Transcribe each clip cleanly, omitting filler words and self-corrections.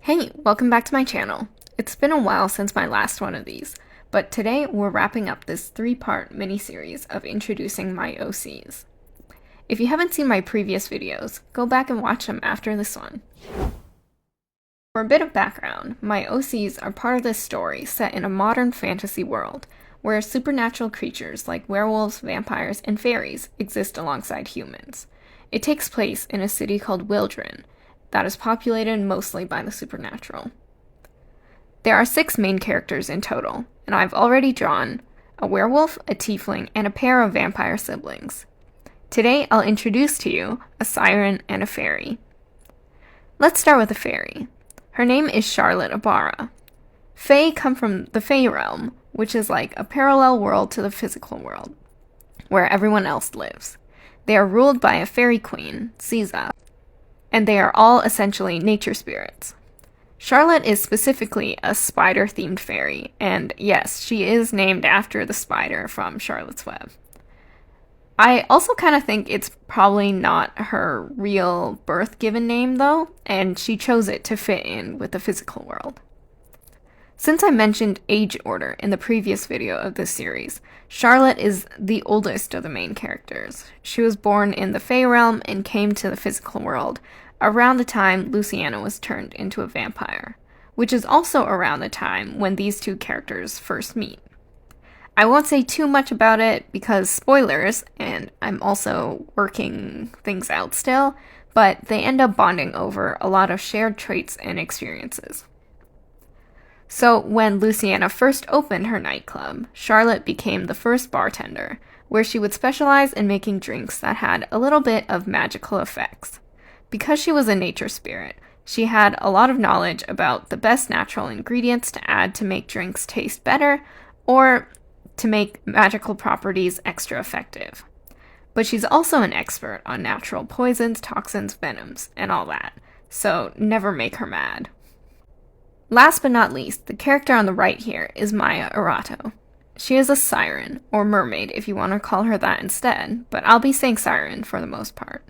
Hey, welcome back to my channel. It's been a while since my last one of these, but today we're wrapping up this 3-part mini-series of introducing my OCs. If you haven't seen my previous videos, go back and watch them after this one. For a bit of background, my OCs are part of this story set in a modern fantasy world, where supernatural creatures like werewolves, vampires, and fairies exist alongside humans. It takes place in a city called Wildren, that is populated mostly by the supernatural. There are 6 main characters in total, and I've already drawn a werewolf, a tiefling, and a pair of vampire siblings. Today I'll introduce to you a siren and a fairy. Let's start with the fairy. Her name is Charlotte Maiya. Fae come from the Fae realm, which is like a parallel world to the physical world, where everyone else lives. They are ruled by a fairy queen, Caesar, and they are all essentially nature spirits. Charlotte is specifically a spider-themed fairy, and yes, she is named after the spider from Charlotte's Web. I also kind of think it's probably not her real birth-given name, though, and she chose it to fit in with the physical world. Since I mentioned age order in the previous video of this series, Charlotte is the oldest of the main characters. She was born in the Fae realm and came to the physical world around the time Luciana was turned into a vampire, which is also around the time when these two characters first meet. I won't say too much about it because spoilers, and I'm also working things out still, but they end up bonding over a lot of shared traits and experiences. So when Luciana first opened her nightclub, Charlotte became the first bartender, where she would specialize in making drinks that had a little bit of magical effects. Because she was a nature spirit, she had a lot of knowledge about the best natural ingredients to add to make drinks taste better, or to make magical properties extra effective. But she's also an expert on natural poisons, toxins, venoms, and all that, so never make her mad. Last but not least, the character on the right here is Maiya Arato. She is a siren, or mermaid if you want to call her that instead, but I'll be saying siren for the most part.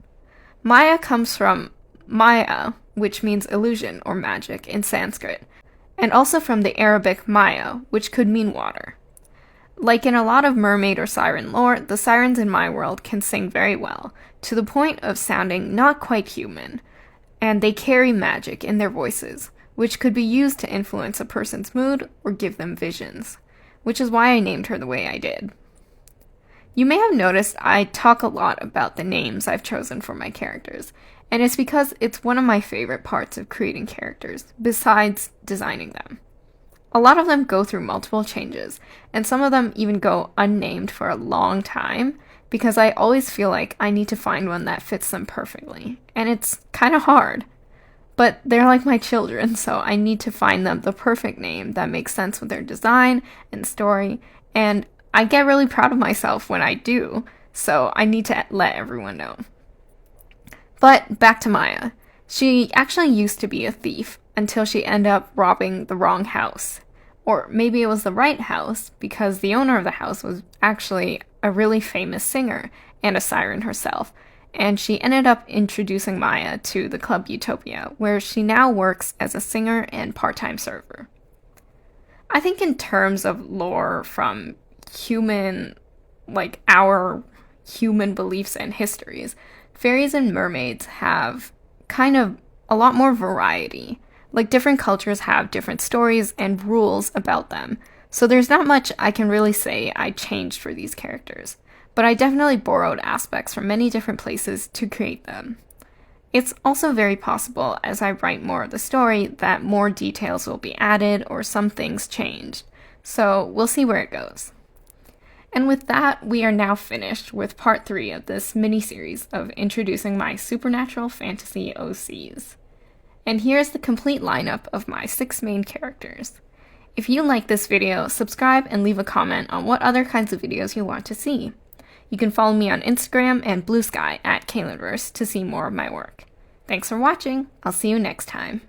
Maiya comes from Maya, which means illusion or magic in Sanskrit, and also from the Arabic Maya, which could mean water. Like in a lot of mermaid or siren lore, the sirens in my world can sing very well, to the point of sounding not quite human, and they carry magic in their voices, which could be used to influence a person's mood or give them visions, which is why I named her the way I did. You may have noticed I talk a lot about the names I've chosen for my characters, and it's because it's one of my favorite parts of creating characters, besides designing them. A lot of them go through multiple changes, and some of them even go unnamed for a long time, because I always feel like I need to find one that fits them perfectly, and it's kind of hard. But they're like my children, so I need to find them the perfect name that makes sense with their design and story, and I get really proud of myself when I do, so I need to let everyone know. But back to Maiya. She actually used to be a thief until she ended up robbing the wrong house. Or maybe it was the right house, because the owner of the house was actually a really famous singer and a siren herself, and she ended up introducing Maiya to the Club Utopia, where she now works as a singer and part-time server. I think in terms of lore from human, like our human beliefs and histories, fairies and mermaids have kind of a lot more variety. Like different cultures have different stories and rules about them, so there's not much I can really say I changed for these characters, but I definitely borrowed aspects from many different places to create them. It's also very possible as I write more of the story that more details will be added or some things changed, so we'll see where it goes. And with that, we are now finished with part 3 of this mini-series of introducing my supernatural fantasy OCs. And here's the complete lineup of my 6 main characters. If you like this video, subscribe and leave a comment on what other kinds of videos you want to see. You can follow me on Instagram and Blue Sky at KaylinVerse to see more of my work. Thanks for watching. I'll see you next time.